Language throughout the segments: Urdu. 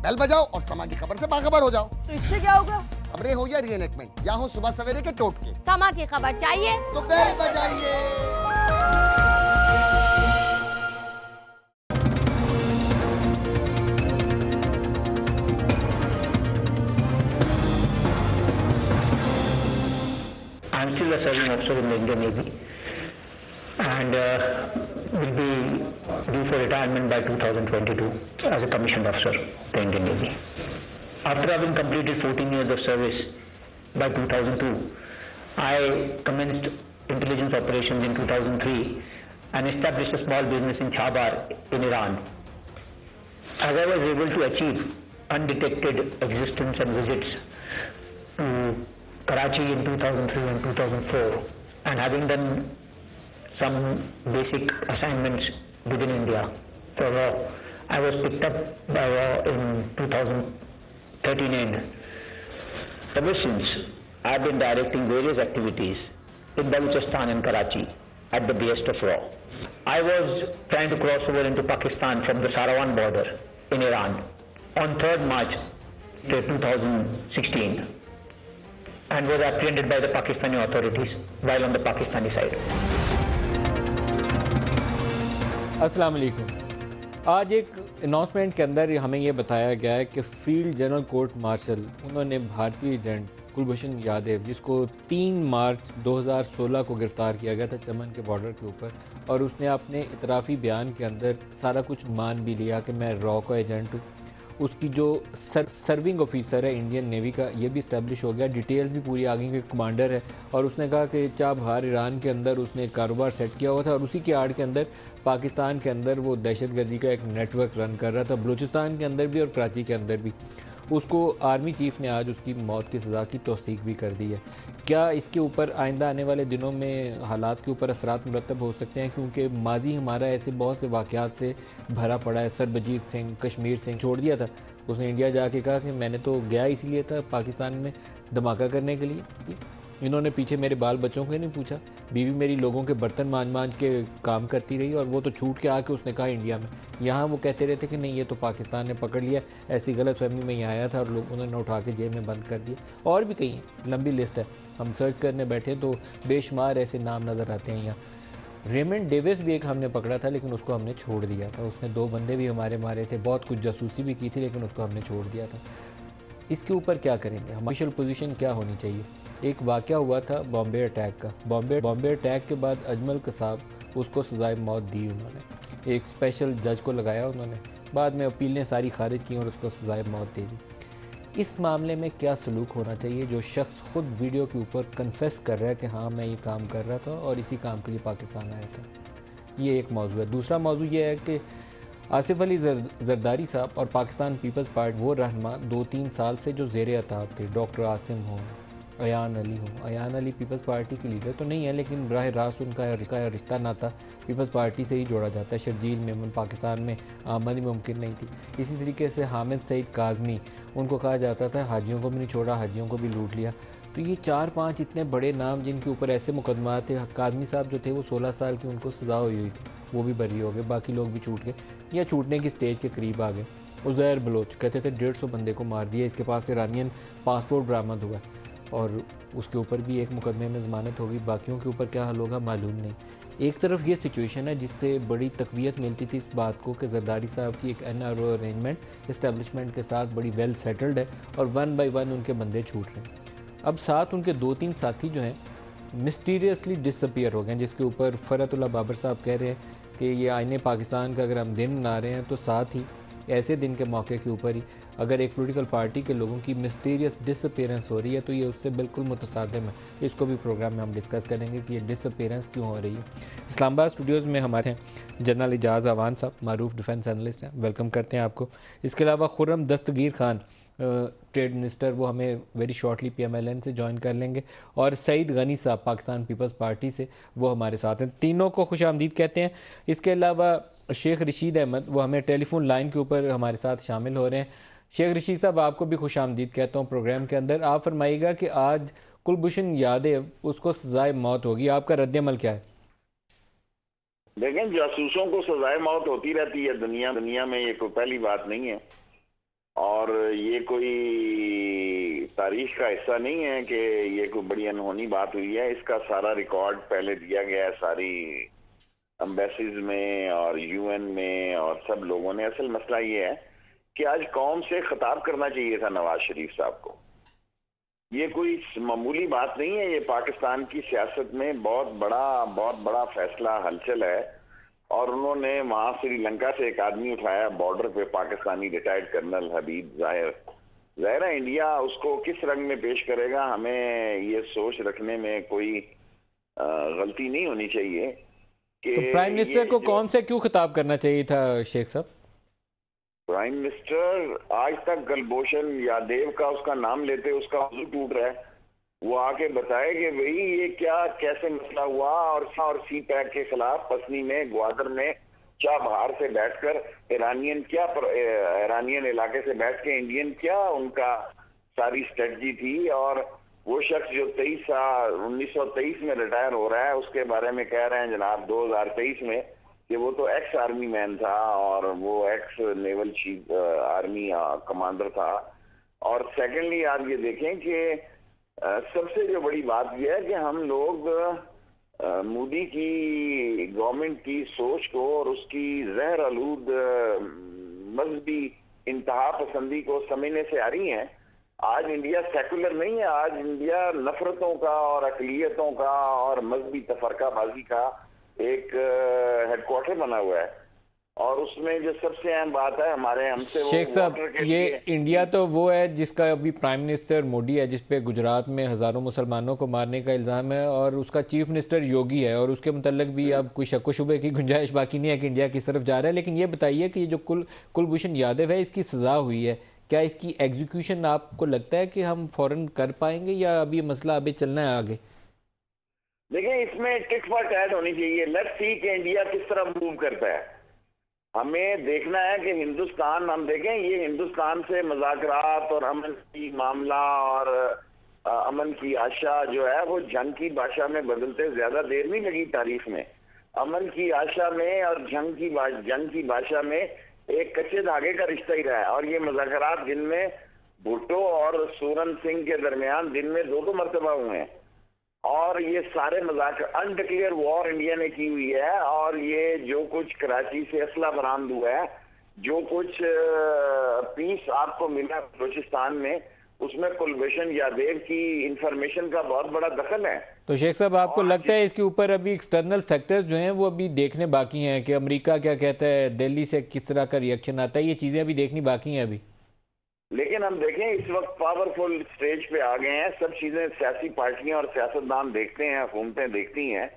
بیل بجاؤ اور سما کی خبر سے باخبر ہو جاؤ۔ تو اس سے کیا ہوگا؟ خبریں ہو یا ری انیکٹمنٹ یا ہو صبح سویرے کے ٹوٹکے، سما کی خبر چاہیے تو بیل بجائیے۔ I'm still a serving officer in the Indian Navy and will be due for retirement by 2022 as a commissioned officer in the Indian Navy. After having completed 14 years of service by 2002, I commenced intelligence operations in 2003 and established a small business in Chabar in Iran. As I was able to achieve undetected existence and visits to Karachi in 2003 and 2004, and having done some basic assignments within India for war, I was picked up by war in 2013 end. Ever since, I have been directing various activities in Balochistan and Karachi at the behest of war. I was trying to cross over into Pakistan from the Sarawan border in Iran on 3rd March 2016. And was apprehended by the Pakistani authorities while on the Pakistani side. السلام علیکم۔ آج ایک اناؤنسمنٹ کے اندر ہمیں یہ بتایا گیا ہے کہ فیلڈ جنرل کورٹ مارشل انہوں نے بھارتی ایجنٹ کلبھوشن یادیو، جس کو 3 مارچ 2016 کو گرفتار کیا گیا تھا چمن کے بارڈر کے اوپر، اور اس نے اپنے اعترافی بیان کے اندر سارا کچھ مان بھی لیا کہ میں را کا ایجنٹ ہوں۔ اس کی جو سرونگ آفیسر ہے انڈین نیوی کا، یہ بھی اسٹیبلش ہو گیا، ڈیٹیلز بھی پوری آگے کہ کمانڈر ہے، اور اس نے کہا کہ چابہار ایران کے اندر اس نے ایک کاروبار سیٹ کیا ہوا تھا، اور اسی کی آڑ کے اندر پاکستان کے اندر وہ دہشت گردی کا ایک نیٹ ورک رن کر رہا تھا، بلوچستان کے اندر بھی اور کراچی کے اندر بھی۔ اس کو آرمی چیف نے آج اس کی موت کی سزا کی توثیق بھی کر دی ہے۔ کیا اس کے اوپر آئندہ آنے والے دنوں میں حالات کے اوپر اثرات مرتب ہو سکتے ہیں؟ کیونکہ ماضی ہمارا ایسے بہت سے واقعات سے بھرا پڑا ہے۔ سربجیت سنگھ کشمیر سنگھ چھوڑ دیا تھا، اس نے انڈیا جا کے کہا کہ میں نے تو گیا اسی لیے تھا پاکستان میں دھماکہ کرنے کے لیے، انہوں نے پیچھے میرے بال بچوں کو نہیں پوچھا، بیوی میری لوگوں کے برتن مانج مانج کے کام کرتی رہی، اور وہ تو چھوٹ کے آ کے اس نے کہا انڈیا میں، یہاں وہ کہتے رہتے کہ نہیں یہ تو پاکستان نے پکڑ لیا، ایسی غلط فہمی میں یہاں آیا تھا اور لوگ انہوں نے اٹھا کے جیل میں بند کر دیا۔ اور بھی کئی لمبی لسٹ ہے، ہم سرچ کرنے بیٹھے تو بے شمار ایسے نام نظر آتے ہیں یہاں۔ ریمنڈ ڈیوس بھی ایک ہم نے پکڑا تھا لیکن اس کو ہم نے چھوڑ دیا تھا، اس نے 2 بندے بھی ہمارے مارے تھے، بہت کچھ جاسوسی بھی کی تھی لیکن اس کو ہم نے چھوڑ دیا تھا۔ اس کے اوپر کیا کریں گے؟ ہماری آفیشیل پوزیشن کیا ہونی چاہیے؟ ایک واقعہ ہوا تھا بامبے اٹیک کا، بامبے اٹیک کے بعد اجمل قصاب اس کو سزائے موت دی، انہوں نے ایک اسپیشل جج کو لگایا، انہوں نے بعد میں اپیل نے ساری خارج کی اور اس کو سزائے موت دے دی۔ اس معاملے میں کیا سلوک ہونا چاہیے؟ جو شخص خود ویڈیو کے اوپر کنفیس کر رہا ہے کہ ہاں میں یہ کام کر رہا تھا اور اسی کام کے لیے پاکستان آیا تھا، یہ ایک موضوع ہے۔ دوسرا موضوع یہ ہے کہ آصف علی زرداری صاحب اور پاکستان پیپلز پارٹی وہ رہنما 2-3 سال سے جو زیر اطاعت تھے، ڈاکٹر عاصم ہوں، ایان علی ہوں، ایان علی پیپلز پارٹی کے لیڈر تو نہیں ہے لیکن براہ راست ان کا رشتہ ناتا پیپلز پارٹی سے ہی جوڑا جاتا ہے، شرجیل میمن پاکستان میں آمد ہی ممکن نہیں تھی۔ اسی طریقے سے حامد سعید کاظمی، ان کو کہا جاتا تھا حاجیوں کو بھی نہیں چھوڑا، حاجیوں کو بھی لوٹ لیا۔ تو یہ 4-5 اتنے بڑے نام جن کے اوپر ایسے مقدمات تھے، کاظمی صاحب جو تھے وہ 16 سال کی ان کو سزا ہوئی تھی، وہ بھی بری ہو گئے، باقی لوگ بھی چھوٹ گئے یا چھوٹنے کی سٹیج کے قریب آ گئے۔ عزیر بلوچ کہتے تھے 150 بندے کو مار دیا، اس کے پاس ایرانین پاسپورٹ برآمد ہوا اور اس کے اوپر بھی ایک مقدمے میں ضمانت ہوگی، باقیوں کے اوپر کیا حل ہوگا معلوم نہیں۔ ایک طرف یہ سچویشن ہے جس سے بڑی تقویت ملتی تھی اس بات کو کہ زرداری صاحب کی ایک N R O arrangement establishment کے ساتھ بڑی ویل سیٹلڈ ہے اور 1 بائی 1 ان کے بندے چھوٹ رہے ہیں۔ اب ساتھ ان کے 2-3 ساتھی جو ہیں مسٹیریسلی ڈس اپیئر ہو گئے ہیں، جس کے اوپر فرحت اللہ بابر صاحب کہہ رہے ہیں کہ یہ آئین پاکستان کا اگر ہم دن منا رہے ہیں تو ساتھ ہی ایسے دن کے موقع کے اوپر ہی اگر ایک پولیٹیکل پارٹی کے لوگوں کی مسٹیریس ڈس اپیئرنس ہو رہی ہے تو یہ اس سے بالکل متصادم ہے۔ اس کو بھی پروگرام میں ہم ڈسکس کریں گے کہ یہ ڈس اپیئرنس کیوں ہو رہی ہے۔ اسلام آباد اسٹوڈیوز میں ہمارے ہیں جنرل اعجاز اعوان صاحب، معروف ڈیفنس انالسٹ ہیں، ویلکم کرتے ہیں آپ کو۔ اس کے علاوہ خرم دستگیر خان ٹریڈ منسٹر، وہ ہمیں very shortly P M L N سے جوائن کر لیں گے، اور سعید غنی صاحب پاکستان پیپلز پارٹی سے، وہ ہمارے ساتھ ہیں۔ تینوں کو خوش آمدید کہتے ہیں۔ اس کے علاوہ شیخ رشید احمد، وہ ہمیں ٹیلی فون لائن کے اوپر ہمارے ساتھ شامل ہو رہے ہیں۔ شیخ رشید صاحب آپ کو بھی خوش آمدید کہتا ہوں پروگرام کے اندر۔ آپ فرمائیے گا کہ آج کلبھوشن یادیو اس کو سزائے موت ہوگی، آپ کا رد عمل کیا ہے؟ دیکھیں، جاسوسوں کو سزائے موت ہوتی رہتی ہے دنیا میں، یہ کوئی پہلی بات نہیں ہے، اور یہ کوئی تاریخ کا حصہ نہیں ہے کہ یہ کوئی بڑی انہونی بات ہوئی ہے. اس کا سارا ریکارڈ پہلے دیا گیا ہے ساری امبیسیز میں اور یو این میں اور سب لوگوں نے. اصل مسئلہ یہ ہے کہ آج قوم سے خطاب کرنا چاہیے تھا نواز شریف صاحب کو. یہ کوئی معمولی بات نہیں ہے, یہ پاکستان کی سیاست میں بہت بڑا فیصلہ ہلچل ہے. اور انہوں نے وہاں سری لنکا سے ایک آدمی اٹھایا بارڈر پہ, پاکستانی ریٹائرڈ کرنل حبیب ظاہر. ظاہر ہے انڈیا اس کو کس رنگ میں پیش کرے گا, ہمیں یہ سوچ رکھنے میں کوئی غلطی نہیں ہونی چاہیے کہ تو پرائم منسٹر کو قوم سے کیوں خطاب کرنا چاہیے تھا شیخ صاحب؟ پرائم منسٹر آج تک کلبھوشن یادیو کا اس کا نام لیتے اس کا وضو ٹوٹ رہا ہے. وہ آ کے بتائے کہ بھئی یہ کیا کیسے مسئلہ ہوا, اور سی پیک کے خلاف پسنی میں گوادر میں چاہ بہار سے بیٹھ کر ایرانین علاقے سے بیٹھ کے انڈین کیا ان کا ساری اسٹریٹجی تھی. اور وہ شخص جو 1923 میں ریٹائر ہو رہا ہے اس کے بارے میں کہہ رہے ہیں جناب 2023 میں کہ وہ تو ایکس آرمی مین تھا اور وہ x naval chief army commander تھا. اور سیکنڈلی آپ یہ دیکھیں کہ سب سے جو بڑی بات یہ ہے کہ ہم لوگ مودی کی گورنمنٹ کی سوچ کو اور اس کی زہر آلود مذہبی انتہا پسندی کو سمجھنے سے آ رہی ہیں. آج انڈیا سیکولر نہیں ہے, آج انڈیا نفرتوں کا اور اقلیتوں کا اور مذہبی تفرقہ بازی کا ایک ہیڈ کوارٹر بنا ہوا ہے. اور اس میں جو سب سے اہم بات ہے ہمارے ہم سے شیخ صاحب, یہ انڈیا تو وہ ہے جس کا ابھی پرائم منسٹر مودی ہے, جس پہ گجرات میں ہزاروں مسلمانوں کو مارنے کا الزام ہے, اور اس کا چیف منسٹر یوگی ہے, اور اس کے متعلق بھی اب کوئی شک و شبے کی گنجائش باقی نہیں ہے کہ انڈیا کس طرف جا رہا ہے. لیکن یہ بتائیے کہ یہ جو کلبھوشن یادیو ہے اس کی سزا ہوئی ہے, کیا اس کی ایگزیکیوشن آپ کو لگتا ہے کہ ہم فوراً کر پائیں گے یا ابھی مسئلہ ابھی چلنا ہے آگے؟ دیکھیں اس میں ٹک فار ٹیٹ ہونی چاہیے. لیٹس سی کہ انڈیا کس طرح موو کرتا ہے. ہمیں دیکھنا ہے کہ ہندوستان, ہم دیکھیں یہ ہندوستان سے مذاکرات اور امن کی معاملہ اور امن کی آشا جو ہے وہ جنگ کی بادشاہ میں بدلتے زیادہ دیر نہیں لگی تاریخ میں. امن کی آشا میں اور جنگ کی بادشاہ میں ایک کچے دھاگے کا رشتہ ہی رہا ہے. اور یہ مذاکرات جن میں بھٹو اور سورن سنگھ کے درمیان دن میں 2 مرتبہ ہوئے ہیں, اور یہ سارے مذاکرات انڈکلیئر وار انڈیا نے کی ہوئی ہے. اور یہ جو کچھ کراچی سے اسلحہ برآمد ہوا ہے, جو کچھ پیس آپ کو ملا بلوچستان میں, اس میں کلبھوشن یادیو کی انفارمیشن کا بہت بڑا دخل ہے. تو شیخ صاحب آپ کو لگتا ہے اس کے اوپر ابھی ایکسٹرنل فیکٹرز جو ہیں وہ ابھی دیکھنے باقی ہیں کہ امریکہ کیا کہتا ہے, دہلی سے کس طرح کا ریئیکشن آتا ہے, یہ چیزیں ابھی دیکھنی باقی ہیں ابھی؟ لیکن ہم دیکھیں اس وقت پاورفل سٹیج پہ آ گئے ہیں, سب چیزیں سیاسی پارٹیاں اور سیاستدان دیکھتے ہیں, حکومتیں دیکھتی ہیں,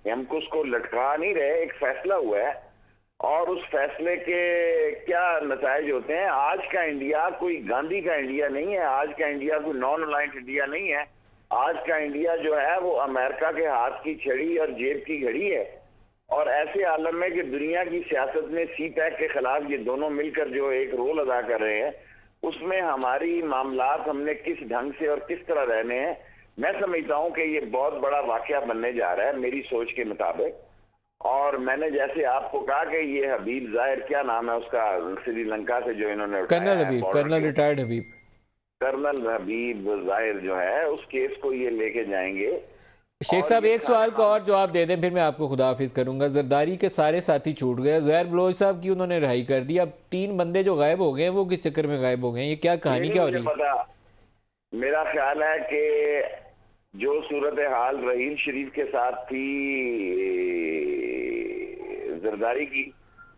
ہم کو اس کو لٹکا نہیں رہے. ایک فیصلہ ہوا ہے اور اس فیصلے کے کیا نتائج ہوتے ہیں. آج کا انڈیا کوئی گاندھی کا انڈیا نہیں ہے, آج کا انڈیا کوئی نان الائنڈ انڈیا نہیں ہے. آج کا انڈیا جو ہے وہ امریکہ کے ہاتھ کی چھڑی اور جیب کی گھڑی ہے. اور ایسے عالم میں کہ دنیا کی سیاست میں سی پیک کے خلاف یہ دونوں مل کر جو ایک رول ادا کر رہے ہیں, اس میں ہماری معاملات ہم نے کس ڈھنگ سے اور کس طرح رہنے ہیں. میں سمجھتا ہوں کہ یہ بہت بڑا واقعہ بننے جا رہا ہے میری سوچ کے مطابق. اور میں نے جیسے آپ کو کہا کہ یہ حبیب ظاہر, کیا نام ہے اس کا, سری لنکا سے جو انہوں نے کرنل ریٹائرڈ حبیب, کرنل حبیب ظاہر جو ہے, اس کیس کو یہ لے کے جائیں گے. شیخ صاحب ایک سوال کا اور جواب دے دیں پھر میں آپ کو خدا حافظ کروں گا. زرداری کے سارے ساتھی چھوٹ گئے, زہر بلوچ صاحب کی انہوں نے رہائی کر دی, اب 3 بندے جو غائب ہو گئے ہیں وہ کس چکر میں غائب ہو گئے ہیں, یہ کیا کہانی کیا ہو رہی ہے؟ میرا خیال ہے کہ جو صورتحال رحیل شریف کے ساتھ تھی زرداری کی,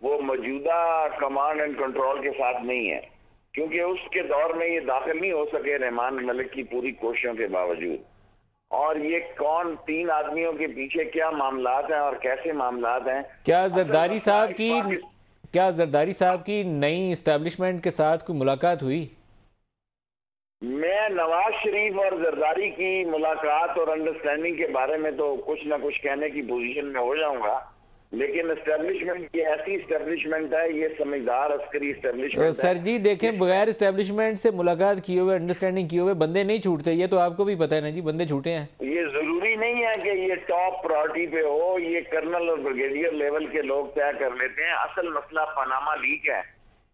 وہ موجودہ کمانڈ اینڈ کنٹرول کے ساتھ نہیں ہے, کیونکہ اس کے دور میں یہ داخل نہیں ہو سکے رحمان ملک کی پوری کوششوں کے باوجود. اور یہ کون 3 آدمیوں کے پیچھے کیا معاملات ہیں اور کیسے معاملات ہیں. کیا زرداری صاحب کی نئی اسٹیبلشمنٹ کے ساتھ کوئی ملاقات ہوئی؟ میں نواز شریف اور زرداری کی ملاقات اور انڈرسٹینڈنگ کے بارے میں تو کچھ نہ کچھ کہنے کی پوزیشن میں ہو جاؤں گا, لیکن اسٹیبلشمنٹ یہ ایسی اسٹیبلشمنٹ ہے, یہ سمجھدار عسکری اسٹیبلشمنٹ ہے. سر جی دیکھیں, بغیر اسٹیبلشمنٹ سے ملاقات کیے ہوئے, انڈرسٹینڈنگ کیے ہوئے بندے نہیں چھوٹتے, یہ تو آپ کو بھی پتہ ہے نا جی, بندے چھوٹے ہیں. یہ ضروری نہیں ہے کہ یہ ٹاپ پرائورٹی پہ ہو, یہ کرنل اور بریگیڈیئر لیول کے لوگ طے کر لیتے ہیں. اصل مسئلہ پاناما لیک ہے.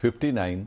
59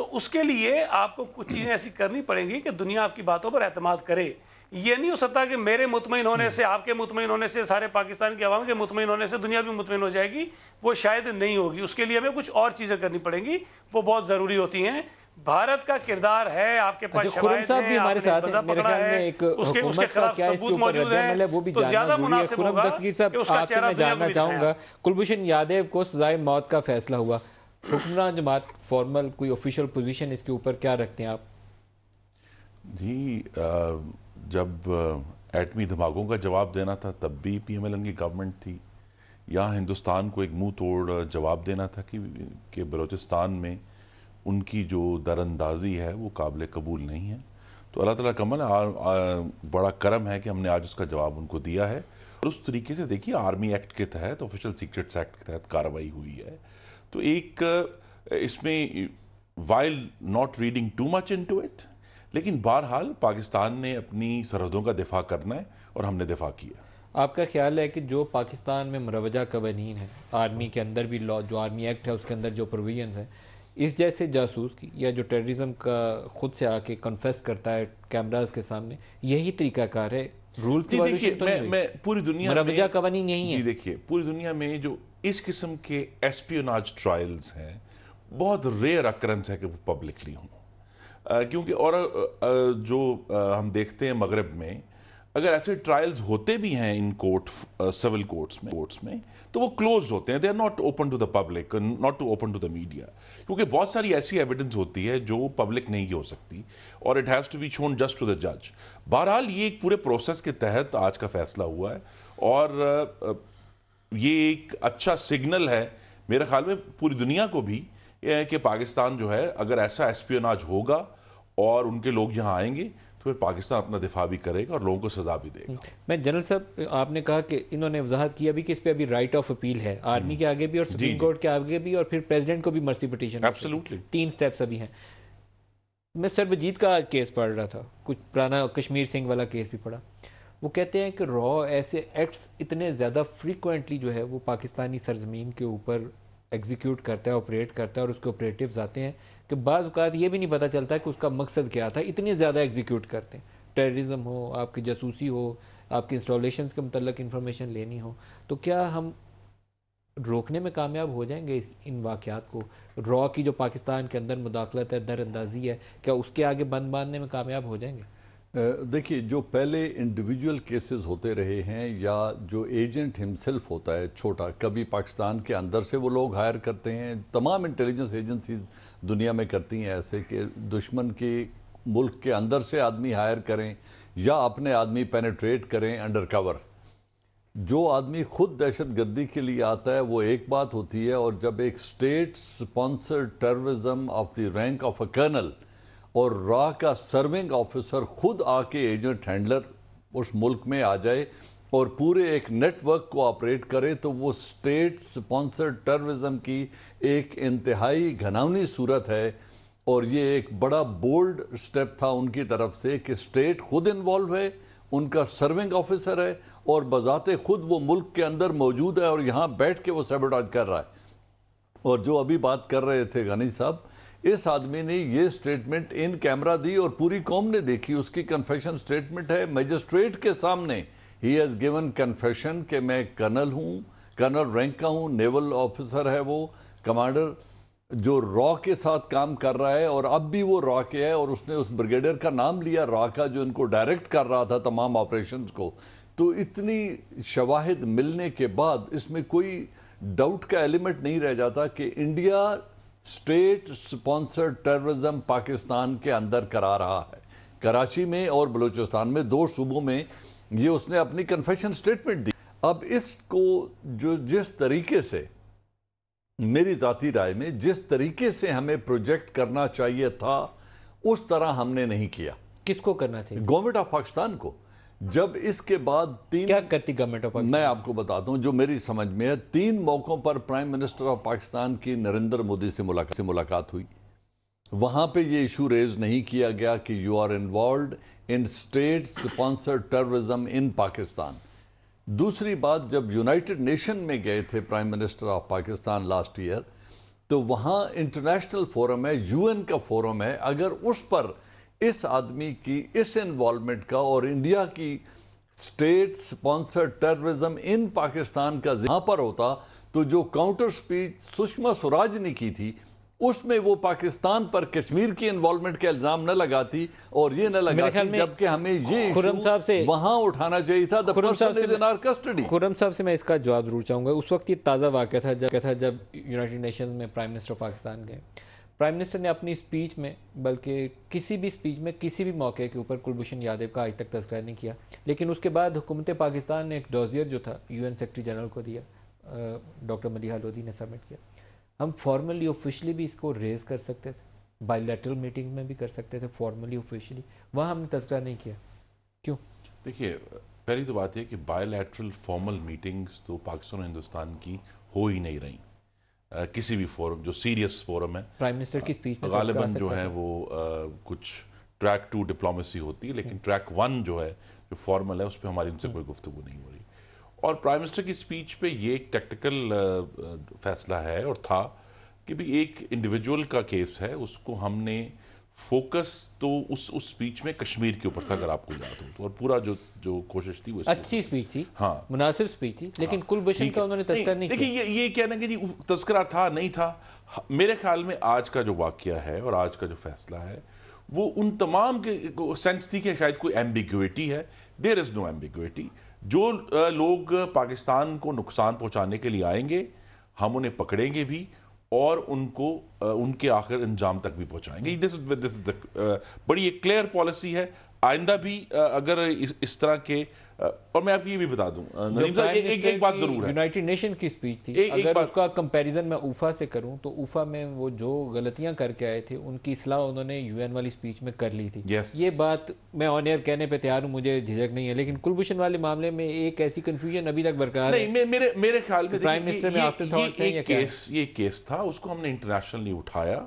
تو اس کے لیے آپ کو کچھ چیزیں ایسی کرنی پڑیں گی کہ دنیا آپ کی باتوں پر اعتماد کرے. یہ نہیں ہو سکتا کہ میرے مطمئن ہونے سے، آپ کے مطمئن ہونے سے، سارے پاکستان کی عوام کے مطمئن ہونے سے دنیا بھی مطمئن ہو جائے گی. وہ شاید نہیں ہوگی. اس کے لیے ہمیں کچھ اور چیزیں کرنی پڑیں گی، وہ بہت ضروری ہوتی ہیں. بھارت کا کردار ہے، آپ کے پاس شواہد ہیں، آپ نے بندہ پکڑا ہے، اس کے خلاف ثبوت موجود ہیں، تو زیادہ مناسب ہوگا کہ اس کا چہرہ دنیا کو چاہوں گا. کلبھوشن یادیو کو سزائے موت کا فیصلہ ہوا. حکمران جماعت فارمل کوئی آفیشیل پوزیشن اس کے اوپر کیا رکھتے ہیں آپ؟ جی جب ایٹمی دھماکوں کا جواب دینا تھا تب بھی پی ایم ایل این کی گورنمنٹ تھی. یہاں ہندوستان کو ایک منہ توڑ جواب دینا تھا کہ بلوچستان میں ان کی جو دراندازی ہے وہ قابل قبول نہیں ہے. تو اللہ تعالیٰ کا عمل بڑا کرم ہے کہ ہم نے آج اس کا جواب ان کو دیا ہے. اور اس طریقے سے دیکھیے آرمی ایکٹ کے تحت، آفیشل سیکرٹس ایکٹ کے تحت کارروائی ہوئی ہے. تو ایک اس میں while not reading too much into it, لیکن بہرحال پاکستان نے اپنی سرحدوں کا دفاع کرنا ہے اور ہم نے دفاع کیا. آپ کا خیال ہے کہ جو پاکستان میں مروجہ قوانین ہیں، آرمی کے اندر بھی لا، جو آرمی ایکٹ ہے اس کے اندر جو پروویژنز ہیں، اس جیسے جاسوس کی یا جو ٹیررزم کا خود سے آ کے کنفیس کرتا ہے کیمراز کے سامنے، یہی طریقہ کار ہے؟ رول کی دیکھیے میں پوری دنیا میں مروجہ قوانین یہی ہیں. دیکھیے پوری دنیا میں جو اس قسم کے ایسپیوناج ٹرائلز ہیں بہت ریئر اکرنس ہے کہ وہ پبلکلی ہوں. کیونکہ اور جو ہم دیکھتے ہیں مغرب میں اگر ایسے ٹرائلز ہوتے بھی ہیں ان کورٹ، سول کورٹس میں تو وہ کلوزڈ ہوتے ہیں. They are not open to the public, not to open to the media, کیونکہ بہت ساری ایسی ایویڈنس ہوتی ہے جو پبلک نہیں ہو سکتی اور it has to be shown just to the جج. بہرحال یہ ایک پورے پروسیس کے تحت آج کا فیصلہ ہوا ہے اور یہ ایک اچھا سگنل ہے میرے خیال میں پوری دنیا کو بھی کہ پاکستان جو ہے اگر ایسا ایسپیوناج ہوگا اور ان کے لوگ یہاں آئیں گے تو پھر پاکستان اپنا دفاع بھی کرے گا اور لوگوں کو سزا بھی دے گا. میں جنرل صاحب، آپ نے کہا کہ انہوں نے وضاحت کی ابھی کہ اس پہ ابھی رائٹ آف اپیل ہے، آرمی کے آگے بھی اور سپریم کورٹ کے آگے بھی، اور پھر پریزیڈنٹ کو بھی مرسی پٹیشن. ایبسلیوٹلی 3 سٹیپس ابھی ہیں. میں سربجیت کا آج کیس پڑھ رہا تھا، کچھ پرانا کشمیر سنگھ والا کیس بھی پڑھا. وہ کہتے ہیں کہ ایسے ایکٹس اتنے زیادہ فریکوینٹلی جو ہے وہ پاکستانی سرزمین کے اوپر ایگزیکیوٹ کرتا ہے، آپریٹ کرتا ہے، اور اس کے آپریٹیوز آتے ہیں کہ بعض اوقات یہ بھی نہیں پتہ چلتا کہ اس کا مقصد کیا تھا، اتنی زیادہ ایگزیکیوٹ کرتے ہیں. ٹیررزم ہو، آپ کی جاسوسی ہو، آپ کی انسٹالیشنز کے متعلق انفارمیشن لینی ہو. تو کیا ہم روکنے میں کامیاب ہو جائیں گے ان واقعات کو؟ کی جو پاکستان کے اندر مداخلت ہے، در اندازی ہے، کیا اس کے آگے بند باندھنے میں کامیاب ہو جائیں گے؟ دیکھیے جو پہلے انڈیویجول کیسز ہوتے رہے ہیں یا جو ایجنٹ ہمسیلف ہوتا ہے چھوٹا، کبھی پاکستان کے اندر سے وہ لوگ ہائر کرتے ہیں، تمام انٹیلیجنس ایجنسیز دنیا میں کرتی ہیں ایسے کہ دشمن کے ملک کے اندر سے آدمی ہائر کریں یا اپنے آدمی پینیٹریٹ کریں انڈر کور. جو آدمی خود دہشت گردی کے لیے آتا ہے وہ ایک بات ہوتی ہے، اور جب ایک state sponsor terrorism of the rank of a kernel اور کا سرونگ آفیسر خود آ کے ایجنٹ ہینڈلر اس ملک میں آ جائے اور پورے ایک نیٹ ورک کو آپریٹ کرے، تو وہ اسٹیٹ سپانسر ٹیررزم کی ایک انتہائی گھناؤنی صورت ہے. اور یہ ایک بڑا بولڈ سٹیپ تھا ان کی طرف سے کہ اسٹیٹ خود انوالو ہے، ان کا سرونگ آفیسر ہے اور بذات خود وہ ملک کے اندر موجود ہے اور یہاں بیٹھ کے وہ سیبوٹاج کر رہا ہے. اور جو ابھی بات کر رہے تھے غنی صاحب، اس آدمی نے یہ سٹیٹمنٹ ان کیمرہ دی اور پوری قوم نے دیکھی. اس کی کنفیشن سٹیٹمنٹ ہے میجسٹریٹ کے سامنے. ہی ہیز گیون کنفیشن کہ میں کرنل ہوں، کرنل رینک کا ہوں، نیول آفیسر ہے، وہ کمانڈر جو کے ساتھ کام کر رہا ہے، اور اب بھی وہ کے ہے، اور اس نے اس بریگیڈر کا نام لیا کا، جو ان کو ڈائریکٹ کر رہا تھا تمام آپریشنز کو. تو اتنی شواہد ملنے کے بعد اس میں کوئی ڈاؤٹ کا ایلیمنٹ نہیں رہ جاتا کہ India state sponsor terrorism Pakistan کے اندر کرا رہا ہے. کراچی میں اور بلوچستان میں 2 صوبوں میں یہ اس نے اپنی کنفیشن سٹیٹمنٹ دی. اب اس کو جس طریقے سے، میری ذاتی رائے میں جس طریقے سے ہمیں پروجیکٹ کرنا چاہیے تھا اس طرح ہم نے نہیں کیا. کس کو کرنا چاہیے؟ گورنمنٹ آف پاکستان کو. جب اس کے بعد کیا کرتی گورنمنٹ آف پاکستان؟ میں آپ کو بتاتا ہوں جو میری سمجھ میں ہے. 3 موقعوں پر پرائم منسٹر آف پاکستان کی نریندر مودی سے ملاقات ہوئی. وہاں پہ یہ ایشو ریز نہیں کیا گیا کہ you are involved in state sponsor terrorism in Pakistan. دوسری بات، جب یونائٹڈ نیشن میں گئے تھے prime minister of Pakistan last year, تو وہاں انٹرنیشنل فورم ہے, UN کا فورم ہے, اگر اس پر اس آدمی کی اس انوالومنٹ کا اور انڈیا کی state sponsor terrorism in Pakistan کا یہاں پر ہوتا, تو جو کاؤنٹر سپیچ سشما سوراج نے کی تھی اس میں وہ پاکستان پر کشمیر کی انوالومنٹ کے الزام نہ لگاتی اور یہ نہ لگاتی, جبکہ ہمیں یہ خرم صاحب سے وہاں اٹھانا چاہیے تھا. خرم صاحب سے میں اس کا جواب ضرور چاہوں گا. اس وقت یہ تازہ واقعہ تھا جب یونائٹڈ نیشنز میں پرائم منسٹر پاکستان گئے. پرائم منسٹر نے اپنی سپیچ میں, بلکہ کسی بھی سپیچ میں کسی بھی موقع کے اوپر کلبھوشن یادیو کا آج تک تذکرہ نہیں کیا, لیکن اس کے بعد حکومت پاکستان نے ایک ڈوزیئر جو تھا UN سیکرٹری جنرل کو دیا, ڈاکٹر ملیحہ لودھی نے سبمٹ کیا. ہم فارملی آفیشلی بھی اس کو ریز کر سکتے تھے, بائی لیٹرل میٹنگ میں بھی کر سکتے تھے, فارملی آفیشلی, وہاں ہم نے تذکرہ نہیں کیا. کیوں؟ دیکھیے, پہلی تو بات یہ کہ بائی لیٹرل فارمل میٹنگز تو پاکستان اور ہندوستان کی ہو ہی نہیں رہی. کسی بھی فورم جو سیریس فورم ہے, پرائم منسٹر کی سپیچ میں غالباً جو ہے وہ کچھ ٹریک 2 ڈپلومیسی ہوتی ہے, لیکن ٹریک 1 جو ہے جو فارمل ہے اس پہ ہماری ان سے کوئی گفتگو نہیں ہو رہی. اور پرائم منسٹر کی سپیچ پہ یہ ایک ٹیکٹیکل فیصلہ ہے اور تھا کہ بھی ایک انڈیویجول کا کیس ہے, اس کو ہم نے فوکس تو اس سپیچ میں کشمیر کے اوپر تھا, اگر آپ کو یاد ہو تو, اور پورا جو کوشش تھی وہ اچھی سپیچ تھی, ہاں مناسب سپیچ تھی, لیکن کلبھوشن کا انہوں نے تذکرہ نہیں کیا. دیکھیے یہ کہنا کہ جی تذکرہ تھا نہیں تھا, میرے خیال میں آج کا جو واقعہ ہے اور آج کا جو فیصلہ ہے وہ ان تمام کے سینس تھی کہ شاید کوئی ایمبیگویٹی ہے. دیر از نو ایمبیگویٹی. جو لوگ پاکستان کو نقصان پہنچانے کے لیے آئیں گے ہم انہیں پکڑیں گے بھی اور ان کو ان کے آخر انجام تک بھی پہنچائیں گے. بڑی ایک کلیئر پالیسی ہے. آئندہ بھی اگر اس طرح کے, اور میں آپ کو یہ بھی بتا دوں ندیم صاحب, ایک بات ضرور ہے, یونائٹڈ نیشن کی سپیچ تھی, اگر اس کا کمپیریزن میں اوفا سے کروں تو اوفا میں وہ جو غلطیاں کر کے آئے تھے ان کی اصلاح انہوں نے UN والی سپیچ میں کر لی تھی. یہ بات میں آن ایئر کہنے پہ تیار ہوں, مجھے جھجک نہیں ہے, لیکن کلبھوشن والے معاملے میں ایک ایسی کنفیوژن ابھی تک برقرار ہے. نہیں, میرے خیال میں پرائم منسٹر میں آفٹر تھاٹس ہیں یا کیا؟ یہ کیس تھا, اس کو ہم نے انٹرنیشنلی اٹھایا,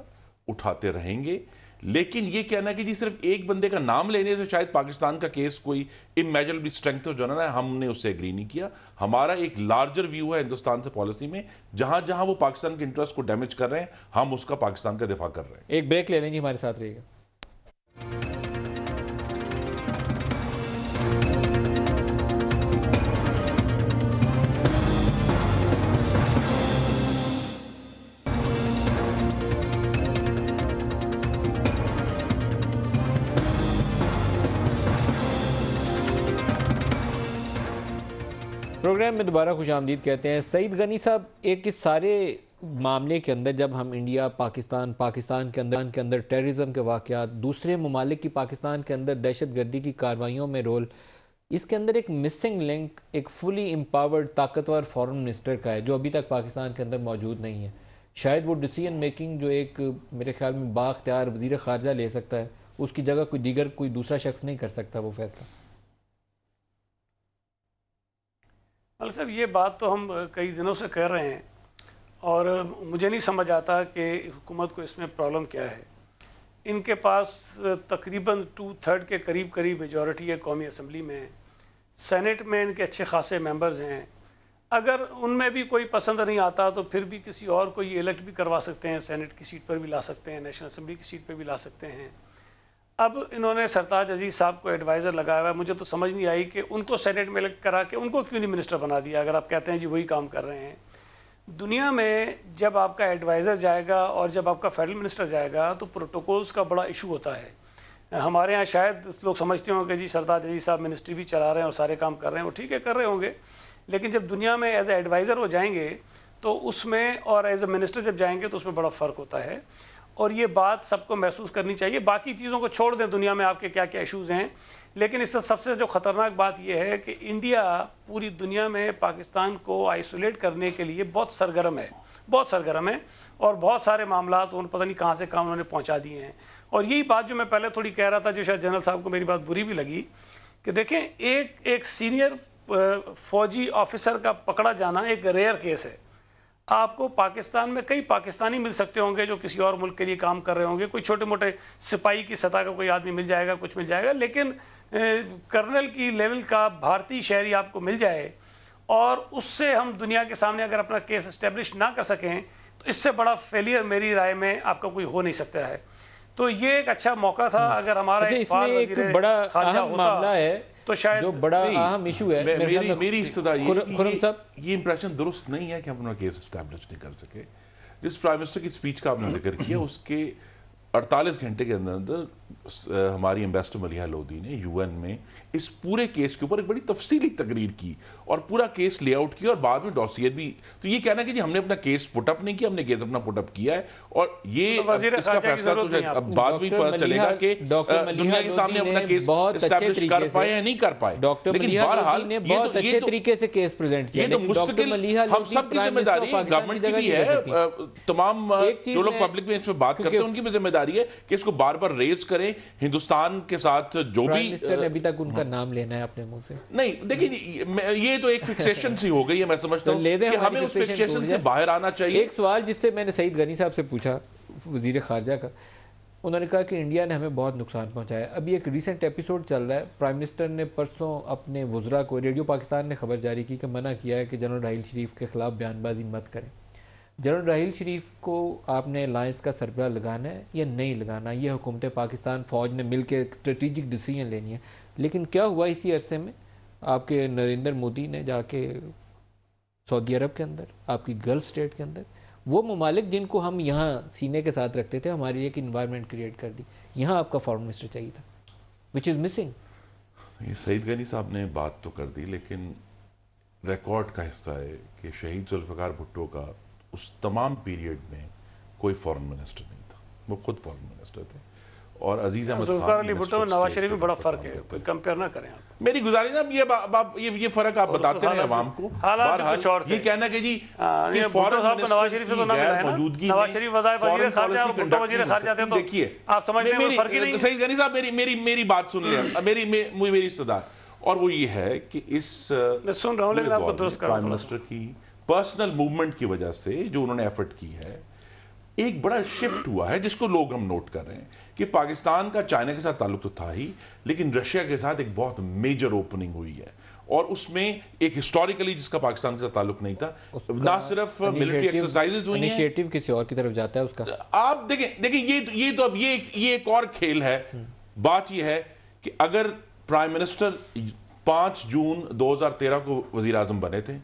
اٹھاتے رہیں گے, لیکن یہ کہنا کہ جی صرف ایک بندے کا نام لینے سے شاید پاکستان کا کیس کوئی امیجربلی اسٹرینتھ ہو جانا ہے, ہم نے اس سے ایگری نہیں کیا. ہمارا ایک لارجر ویو ہے ہندوستان سے پالیسی میں, جہاں جہاں وہ پاکستان کے انٹرسٹ کو ڈیمیج کر رہے ہیں ہم اس کا پاکستان کا دفاع کر رہے ہیں. ایک بریک لے لیں گے, ہمارے ساتھ رہیے گا. پروگرام میں دوبارہ خوش آمدید کہتے ہیں. سعید غنی صاحب, ایک اس سارے معاملے کے اندر جب ہم انڈیا پاکستان کے اندر ٹیررزم کے واقعات, دوسرے ممالک کی پاکستان کے اندر دہشت گردی کی کارروائیوں میں رول, اس کے اندر ایک مسنگ لنک ایک فلی امپاورڈ طاقتور فارن منسٹر کا ہے جو ابھی تک پاکستان کے اندر موجود نہیں ہے. شاید وہ ڈیسیژن میکنگ جو ایک میرے خیال میں بااختیار وزیر خارجہ لے سکتا ہے, اس کی جگہ کوئی دوسرا شخص نہیں کر سکتا وہ فیصلہ. ملک صاحب, یہ بات تو ہم کئی دنوں سے کہہ رہے ہیں اور مجھے نہیں سمجھ آتا کہ حکومت کو اس میں پرابلم کیا ہے. ان کے پاس تقریباً 2/3 کے قریب میجورٹی ہے قومی اسمبلی میں, سینٹ میں ان کے اچھے خاصے ممبرز ہیں. اگر ان میں بھی کوئی پسند نہیں آتا تو پھر بھی کسی اور کو یہ الیکٹ بھی کروا سکتے ہیں, سینٹ کی سیٹ پر بھی لا سکتے ہیں, نیشنل اسمبلی کی سیٹ پہ بھی لا سکتے ہیں. اب انہوں نے سرتاج عزیز صاحب کو ایڈوائزر لگایا ہوا ہے. مجھے تو سمجھ نہیں آئی کہ ان کو سینٹ میں الیکٹ کرا کے ان کو کیوں نہیں منسٹر بنا دیا, اگر آپ کہتے ہیں جی وہی کام کر رہے ہیں. دنیا میں جب آپ کا ایڈوائزر جائے گا اور جب آپ کا فیڈرل منسٹر جائے گا تو پروٹوکولز کا بڑا ایشو ہوتا ہے. ہمارے ہاں شاید لوگ سمجھتے ہوں کہ جی سرتاج عزیز صاحب منسٹری بھی چلا رہے ہیں اور سارے کام کر رہے ہیں, وہ ٹھیک ہے کر رہے ہوں گے, لیکن جب دنیا میں ایز اے ایڈوائزر وہ جائیں گے تو اس میں, اور ایز اے منسٹر جب جائیں گے تو اس میں بڑا فرق ہوتا ہے. اور یہ بات سب کو محسوس کرنی چاہیے. باقی چیزوں کو چھوڑ دیں, دنیا میں آپ کے کیا کیا ایشوز ہیں, لیکن اس سے سب سے جو خطرناک بات یہ ہے کہ انڈیا پوری دنیا میں پاکستان کو آئسولیٹ کرنے کے لیے بہت سرگرم ہے, اور بہت سارے معاملات ان پتہ نہیں کہاں سے کہاں انہوں نے پہنچا دیے ہیں. اور یہی بات جو میں پہلے تھوڑی کہہ رہا تھا, جو شاید جنرل صاحب کو میری بات بری بھی لگی, کہ دیکھیں ایک سینئر فوجی آفیسر کا پکڑا جانا ایک ریئر کیس ہے. آپ کو پاکستان میں کئی پاکستانی مل سکتے ہوں گے جو کسی اور ملک کے لیے کام کر رہے ہوں گے, کوئی چھوٹے موٹے سپاہی کی سطح کا کوئی آدمی مل جائے گا, کچھ مل جائے گا, لیکن کرنل کی لیول کا بھارتی شہری آپ کو مل جائے اور اس سے ہم دنیا کے سامنے اگر اپنا کیس اسٹیبلش نہ کر سکیں تو اس سے بڑا فیلئر میری رائے میں آپ کا کوئی ہو نہیں سکتا ہے. تو یہ ایک اچھا موقع تھا. اگر ہمارا اس میں ایک بڑا اہم معاملہ ہے تو شاید جو بڑا اہم ایشو ہے میری ابتدا یہ امپریشن درست نہیں ہے کہ ہم اپنا کیس اسٹیبلش نہیں کر سکے. جس پرائم منسٹر کی اسپیچ کا آپ نے ذکر کیا اس کے 48 گھنٹے کے اندر ہماری ایمبیسڈر ملیحہ لودھی نے یو این میں اس پورے کیس کے اوپر ایک بڑی تفصیلی تقریر کی اور پورا کیس لے آؤٹ کیا اور بعد میں ڈوسیئر بھی. تو یہ کہنا کہ جی ہم نے اپنا کیس پٹ اپ نہیں کیا, ہم نے کیس اپنا پٹ اپ کیا ہے اور یہ اس کا فیصلہ تو اب بعد میں پتہ چلے گا کہ دنیا کے سامنے اپنا کیس اسٹیبلش کر پائے یا نہیں کر پائے. لیکن بہرحال نے بہت اچھے طریقے سے کیس پریزنٹ کیا. یہ تو مستقل ہم سب کی ذمہ داری گورنمنٹ کی بھی ہے, تمام جو لوگ پبلک میں اس میں بات کرتے ہیں ان کی بھی ذمہ داری ہے کہ اس کو بار بار ریز کریں. ہندوستان کے ساتھ جو بھی ابھی تک ان کا نام لینا ہے اپنے منہ سے نہیں, دیکھیں یہ تو ایک فکسیشن سی ہو گئی ہے. میں سمجھتا ہوں کہ ہمیں اس فکسیشن سے باہر آنا چاہیے. ایک سوال جس سے میں نے سعید غنی صاحب سے پوچھا, وزیر خارجہ کا, انہوں نے کہا کہ انڈیا نے ہمیں بہت نقصان پہنچایا. ابھی ایک ریسنٹ ایپیسوڈ چل رہا ہے, پرائم منسٹر نے پرسوں اپنے وزراء کو, ریڈیو پاکستان نے خبر جاری کی کہ منع کیا ہے کہ جنرل راحیل شریف کے خلاف بیان بازی مت کریں. جنرل راحیل شریف کو آپ نے الائنس کا سربراہ لگانا ہے یا نہیں لگانا, یہ حکومت پاکستان فوج نے مل کے ایک اسٹریٹجک ڈیسیجن لینی ہے. لیکن کیا ہوا اسی عرصے میں, آپ کے نریندر مودی نے جا کے سعودی عرب کے اندر, آپ کی گلف اسٹیٹ کے اندر, وہ ممالک جن کو ہم یہاں سینے کے ساتھ رکھتے تھے, ہماری ایک انوائرمنٹ کریٹ کر دی. یہاں آپ کا فارن منسٹر چاہیے تھا, وچ از مسنگ. یہ سعید غنی صاحب نے بات تو کر دی, لیکن ریکارڈ کا حصہ ہے کہ شہید ذوالفقار بھٹو کا اس تمام پیریڈ میں کوئی فارن منسٹر نہیں تھا, وہ خود فارن منسٹر تھے. اور عزیز احمد ذوالفقار علی بھٹو اور نواز شریف میں بڑا فرق ہے, کمپیئر نہ کریں آپ. میری گزارش ہے یہ فرق آپ بتاتے ہیں عوام کو. یہ کہنا کہ جی فارن نواز شریف سے تو نہ ملا ہے نا, نواز شریف وزیر خارجہ اور بھٹو وزیر خارجہ تھے, تو دیکھیے آپ سمجھتے ہیں فرق ہی نہیں. سعید غنی صاحب میری بات سن لیں, میری استدعا, اور وہ یہ ہے کہ اس سن رہا ہوں لیکن آپ کو درست کرنا پرائم منسٹر کی پرسنل موومنٹ کی وجہ سے جو انہوں نے ایفرٹ کی ہے, ایک بڑا شفٹ ہوا ہے جس کو لوگ ہم نوٹ کر رہے ہیں کہ پاکستان کا چائنا کے ساتھ تعلق تو تھا ہی, لیکن رشیا کے ساتھ ایک بہت میجر اوپننگ ہوئی ہے, اور اس میں ایک ہسٹوریکلی جس کا پاکستان کے ساتھ تعلق نہیں تھا. نہ صرف ملٹری ایکسرسائزز ہوئی ہیں, انیشیٹو کسی اور کی طرف جاتا ہے اس کا. آپ دیکھیں یہ تو اب یہ ایک اور کھیل ہے. بات یہ ہے کہ اگر پرائم منسٹر 5 جون 2013 کو وزیر اعظم بنے تھے,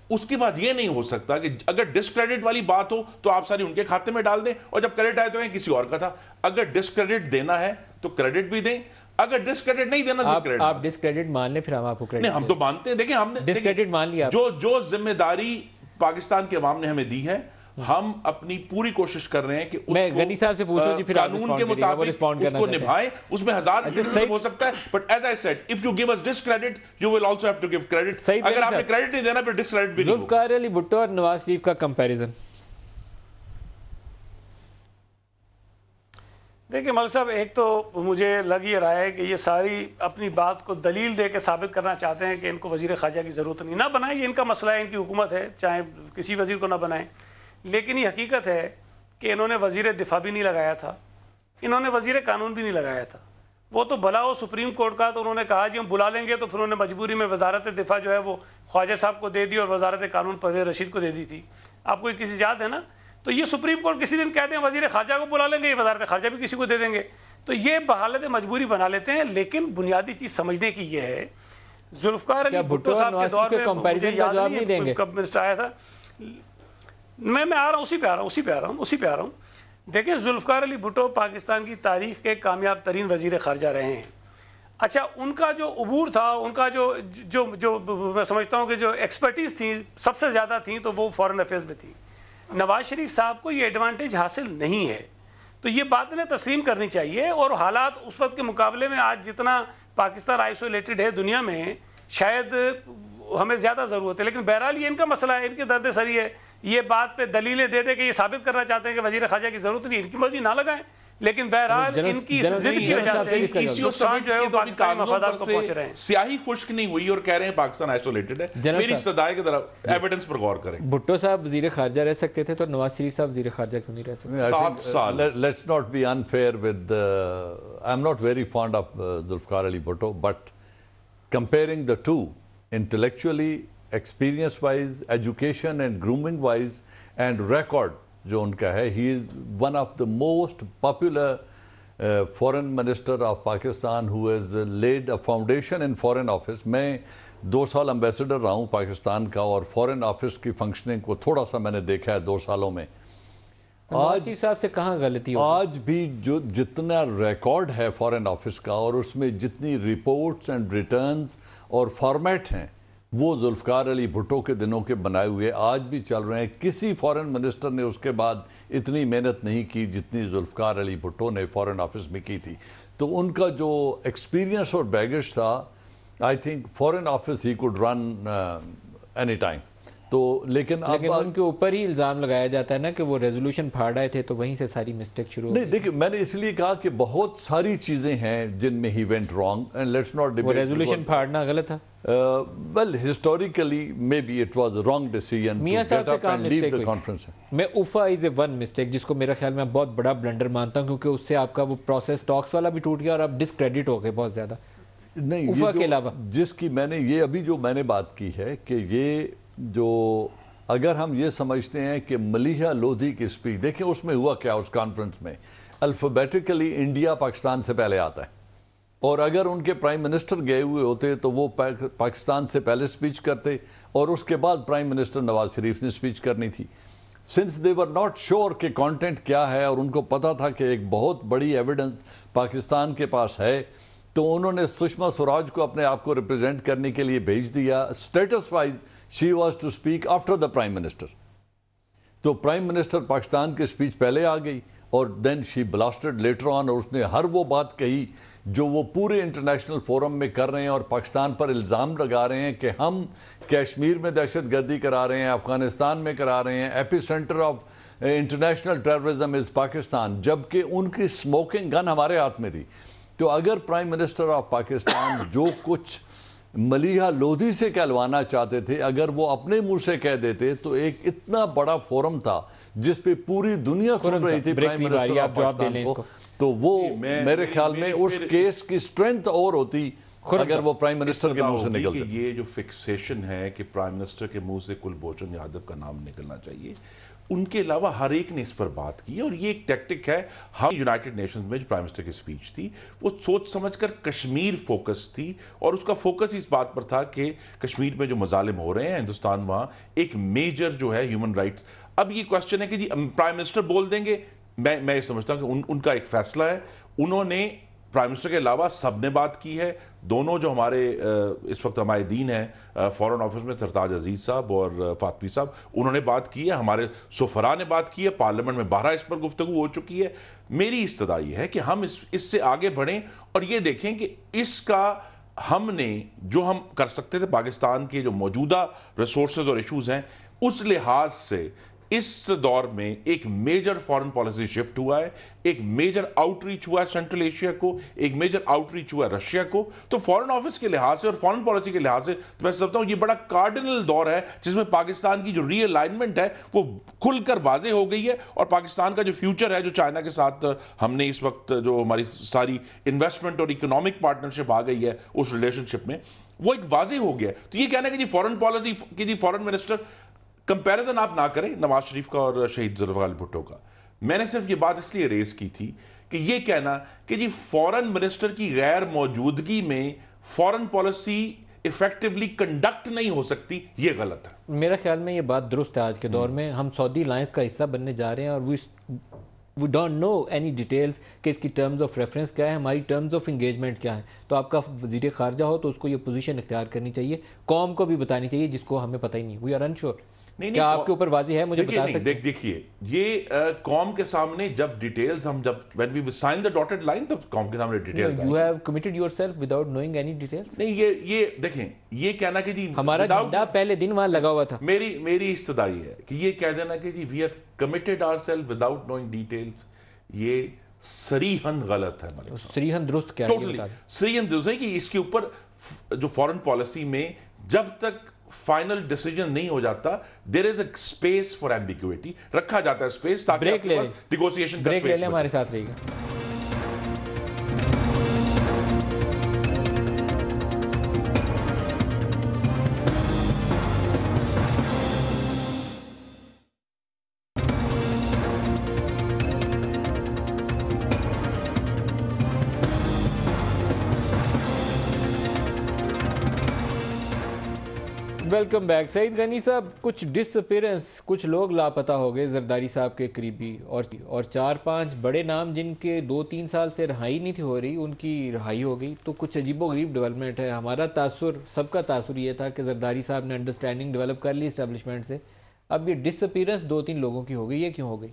اس کے بعد یہ نہیں ہو سکتا کہ اگر ڈسکریڈٹ والی بات ہو تو آپ ساری ان کے کھاتے میں ڈال دیں, اور جب کریڈٹ آئے تو کسی اور کا تھا. اگر ڈسکریڈٹ دینا ہے تو کریڈٹ بھی دیں, اگر ڈسکریڈٹ نہیں دینا تو کریڈٹ. آپ ڈسکریڈٹ مان لیں, پھر ہم آپ کو کریڈٹ. نہیں, ہم تو مانتے ہیں. دیکھیں ہم نے ڈسکریڈٹ مان لیا, جو ذمہ داری پاکستان کے عوام نے ہمیں دی ہے, ہم اپنی پوری کوشش کر رہے ہیں کہ میں غنی صاحب سے پوچھتا ہوں جی, پھر قانون کے مطابق اس کو نبھائیں. اس میں 1000 ہو سکتا ہے, but as I said if you give us discredit you will also have to give credit. اگر آپ نے کریڈٹ نہیں دینا پھر ڈسکریڈٹ بھی نہیں ہوگا. ذوالفقار علی بھٹو اور نواز شریف کا کمپیریزن. دیکھیں ملک صاحب, ایک تو مجھے لگ یہ رہا ہے کہ یہ ساری اپنی بات کو دلیل دے کے ثابت کرنا چاہتے ہیں کہ ان کو وزیر خارجہ کی ضرورت نہیں. نہ بنائیں, یہ ان کا مسئلہ ہے, ان کی حکومت ہے, چاہے کسی وزیر کو نہ بنائیں. لیکن یہ حقیقت ہے کہ انہوں نے وزیر دفاع بھی نہیں لگایا تھا, انہوں نے وزیر قانون بھی نہیں لگایا تھا. وہ تو بھلا ہو سپریم کورٹ کا, تو انہوں نے کہا جی ہم بلا لیں گے, تو پھر انہوں نے مجبوری میں وزارت دفاع جو ہے وہ خواجہ صاحب کو دے دی اور وزارت قانون پرویز رشید کو دے دی تھی. آپ کو کسی یاد ہے نا, تو یہ سپریم کورٹ کسی دن کہتے ہیں وزیر خارجہ کو بلا لیں گے, یہ وزارت خارجہ بھی کسی کو دے دیں گے. تو یہ بحالت مجبوری بنا لیتے ہیں. لیکن بنیادی چیز سمجھنے کی یہ ہے, ذوالفقار علی بھٹو صاحب کے دور میں مجھے یاد نہیں ہے کب منسٹر آیا تھا, میں آ رہا ہوں, اسی پہ آ رہا ہوں. دیکھیں ذوالفقار علی بھٹو پاکستان کی تاریخ کے کامیاب ترین وزیر خارجہ رہے ہیں. اچھا, ان کا جو عبور تھا, ان کا جو میں سمجھتا ہوں کہ جو ایکسپرٹیز تھی سب سے زیادہ تھیں, تو وہ فارن افیئرز میں تھی. نواز شریف صاحب کو یہ ایڈوانٹیج حاصل نہیں ہے, تو یہ بات انہیں تسلیم کرنی چاہیے. اور حالات اس وقت کے مقابلے میں آج جتنا پاکستان آئسولیٹڈ ہے دنیا میں, شاید ہمیں زیادہ ضرورت ہے. لیکن بہرحال یہ ان کا مسئلہ ہے, ان کے درد سری ہے. یہ بات پہ دلیلیں دے دے کہ یہ ثابت کرنا چاہتے ہیں کہ وزیر خارجہ کی ضرورت نہیں, ان کی مرضی نہ لگائیں. لیکن بہرحال ان کی ضد کی وجہ سے نقصان جو ہے وہ پاکستانی مفادات کو پہنچ رہے ہیں. سیاہی خشک نہیں ہوئی اور کہہ رہے ہیں پاکستان آئسولیٹڈ ہے. میری استدعا کی طرف ایویڈنس پر غور کریں. بھٹو صاحب وزیر خارجہ رہ سکتے تھے تو نواز شریف صاحب وزیر خارجہ کیوں نہیں رہ سکتے؟ 7 سال. Let's not be unfair with I'm not very fond of Zulfikar Ali Bhutto, but comparing the two intellectually, experience wise, education and grooming wise and record, جو ان کا ہے, he is one of the most popular foreign minister of Pakistan who has led a foundation in foreign office. میں 2 سال امبیسڈر رہا ہوں پاکستان کا, اور فورن آفس کی فنکشننگ کو تھوڑا سا میں نے دیکھا ہے 2 سالوں میں. آج صاحب سے کہاں غلطی ہو؟ آج بھی جو جتنا ریکارڈ ہے فورن آفس کا, اور اس میں جتنی رپورٹس اینڈ ریٹرنز اور فارمیٹ ہیں, وہ ذوالفقار علی بھٹو کے دنوں کے بنائے ہوئے آج بھی چل رہے ہیں. کسی فورن منسٹر نے اس کے بعد اتنی محنت نہیں کی جتنی ذوالفقار علی بھٹو نے فورن آفس میں کی تھی. تو ان کا جو ایکسپیرینس اور بیگش تھا, I think foreign office he could run any time. تو لیکن ان کے اوپر ہی الزام لگایا جاتا ہے نا کہ وہ ریزولوشن پھاڑ رہے تھے, تو وہیں سے ساری مسٹیک شروع. نہیں دیکھیں, میں نے اس لیے کہا کہ بہت ساری چیزیں ہیں جن میں he went wrong, and let's not debate. وہ ریزولوشن پھاڑنا غلط تھا. Well historically maybe it was wrong decision. میاں صاحب سے کہاں مسٹیک ہوئی؟ میں اوفا از اے ون مسٹیک, جس کو میرا خیال میں بہت بڑا بلنڈر مانتا ہوں, کیونکہ اس سے آپ کا وہ پروسیس ٹاکس والا بھی ٹوٹ گیا اور آپ ڈسکریڈٹ ہو گئے بہت زیادہ. نہیں, اوفا کے علاوہ جس کی میں نے یہ ابھی جو میں نے بات کی ہے کہ یہ جو, اگر ہم یہ سمجھتے ہیں کہ ملیحہ لودھی کی اسپیچ دیکھیں, اس میں ہوا کیا اس کانفرنس میں, الفابیٹیکلی انڈیا پاکستان سے پہلے آتا ہے, اور اگر ان کے پرائم منسٹر گئے ہوئے ہوتے تو وہ پاکستان سے پہلے اسپیچ کرتے, اور اس کے بعد پرائم منسٹر نواز شریف نے اسپیچ کرنی تھی. Since they were not sure کہ کانٹینٹ کیا ہے, اور ان کو پتا تھا کہ ایک بہت بڑی ایویڈنس پاکستان کے پاس ہے, تو انہوں نے سشما سوراج کو اپنے آپ کو ریپرزینٹ کرنے کے لیے بھیج دیا. Status wise she was to speak after the prime minister. تو پرائم منسٹر پاکستان کی اسپیچ پہلے آ گئی, اور then she blasted later on, اور اس نے ہر وہ بات کہی جو وہ پورے انٹرنیشنل فورم میں کر رہے ہیں, اور پاکستان پر الزام لگا رہے ہیں کہ ہم کشمیر میں دہشت گردی کرا رہے ہیں, افغانستان میں کرا رہے ہیں, ایپی سینٹر آف انٹرنیشنل ٹیررزم از پاکستان, جبکہ ان کی اسموکنگ گن ہمارے ہاتھ میں تھی. تو اگر پرائم منسٹر آف پاکستان جو کچھ ملیحہ لودھی سے کہلوانا چاہتے تھے, اگر وہ اپنے منہ سے کہہ دیتے, تو ایک اتنا بڑا فورم تھا جس پہ پوری دنیا سن رہی تھی پرائم منسٹر آف پاکستان کو, تو وہ میرے خیال میں اس کیس کی سٹرینتھ اور ہوتی اگر وہ پرائم منسٹر کے منہ سے نکلتے. یہ جو فکسیشن ہے کہ پرائم منسٹر کے منہ سے کلبھوشن یادو کا نام نکلنا چاہیے, ان کے علاوہ ہر ایک نے اس پر بات کی, اور یہ ایک ٹیکٹک ہے. ہم یونائٹڈ نیشنز میں جو پرائم منسٹر کی سپیچ تھی وہ سوچ سمجھ کر کشمیر فوکس تھی, اور اس کا فوکس اس بات پر تھا کہ کشمیر میں جو مظالم ہو رہے ہیں, ہندوستان وہاں ایک میجر جو ہے ہیومن رائٹس. اب یہ کوسچن ہے کہ جی پرائم منسٹر بول دیں گے, میں یہ سمجھتا ہوں کہ ان کا ایک فیصلہ ہے. انہوں نے پرائم منسٹر کے علاوہ سب نے بات کی ہے. دونوں جو ہمارے اس وقت ہمارے دین ہیں فورن آفس میں, سرتاج عزیز صاحب اور فاطمی صاحب, انہوں نے بات کی ہے. ہمارے سفراء نے بات کی ہے. پارلیمنٹ میں 12 اس پر گفتگو ہو چکی ہے. میری استدعا یہ ہے کہ ہم اس سے آگے بڑھیں اور یہ دیکھیں کہ اس کا ہم نے جو ہم کر سکتے تھے پاکستان کے جو موجودہ ریسورسز اور ایشوز ہیں, اس لحاظ سے اس دور میں ایک میجر فارن پالیسی شفٹ ہوا ہے, ایک میجر آؤٹ ریچ ہوا ہے سینٹرل ایشیا کو, ایک میجر آؤٹ ریچ ہوا ہے رشیا کو. تو فارن آفس کے لحاظ سے اور فارن پالیسی کے لحاظ سے میں سمجھتا ہوں یہ بڑا کارڈنل دور ہے, جس میں پاکستان کی جو ری الائنمنٹ ہے وہ کھل کر واضح ہو گئی ہے, اور پاکستان کا جو فیوچر ہے, جو چائنا کے ساتھ ہم نے اس وقت جو ہماری ساری انویسٹمنٹ اور اکنامک پارٹنرشپ آ گئی ہے اس ریلیشن شپ میں, وہ ایک واضح ہو گیا. تو یہ کہنا ہے کہ جی فارن پالیسی کی جی فارن منسٹر کمپیریزن آپ نہ کریں نواز شریف کا اور شہید ذوالفقار علی بھٹو کا. میں نے صرف یہ بات اس لیے ریز کی تھی کہ یہ کہنا کہ جی فورن منسٹر کی غیر موجودگی میں فورن پالیسی ایفیکٹیولی کنڈکٹ نہیں ہو سکتی, یہ غلط ہے. میرا خیال میں یہ بات درست ہے. آج کے دور میں ہم سعودی الائنس کا حصہ بننے جا رہے ہیں, اور we don't know any details کہ اس کی ٹرمز آف ریفرنس کیا ہے, ہماری ٹرمز آف انگیجمنٹ کیا ہے. تو آپ کا وزیر خارجہ ہو تو اس کو یہ پوزیشن اختیار کرنی چاہیے, قوم کو بھی بتانی چاہیے جس کو ہمیں پتہ ہی نہیں. We are unsure. کیا آپ کے اوپر واضح ہے, مجھے بتا سکتے ہیں؟ دیکھیے یہ قوم کے سامنے جب ڈیٹیلز ہم جب when we sign the dotted line تب قوم کے سامنے details You have committed yourself without knowing any details. نہیں, یہ دیکھیں, یہ کہنا کہ جی ہمارا جھنڈا پہلے دن وہاں لگا ہوا تھا. میری استدعا یہ ہے کہ یہ کہہ دینا کہ جی we have committed ourselves without knowing details, یہ صریحاً غلط ہے. صریحاً درست کیا ہے؟ صریحاً درست ہے کہ اس کے اوپر جو فورن پالیسی میں جب تک فائنل ڈیسیجن نہیں ہو جاتا there is a space for ambiguity, رکھا جاتا ہے اسپیس تاکہ آپ کے پاس نیگوسیشن کا بریک لے اسپیس لیں, ہمارے ساتھ رہیے گا. Welcome back. سعید غنی صاحب, کچھ ڈس اپیرنس, کچھ لوگ لاپتہ ہو گئے زرداری صاحب کے قریبی, اور 4-5 بڑے نام جن کے 2-3 سال سے رہائی نہیں تھی ہو رہی, ان کی رہائی ہو گئی. تو کچھ عجیب و غریب ڈیولپمنٹ ہے. ہمارا تاثر, سب کا تاثر یہ تھا کہ زرداری صاحب نے انڈرسٹینڈنگ ڈیولپ کر لی اسٹیبلشمنٹ سے. اب یہ ڈس اپیرنس 2-3 لوگوں کی ہو گئی, یہ کیوں ہو گئی؟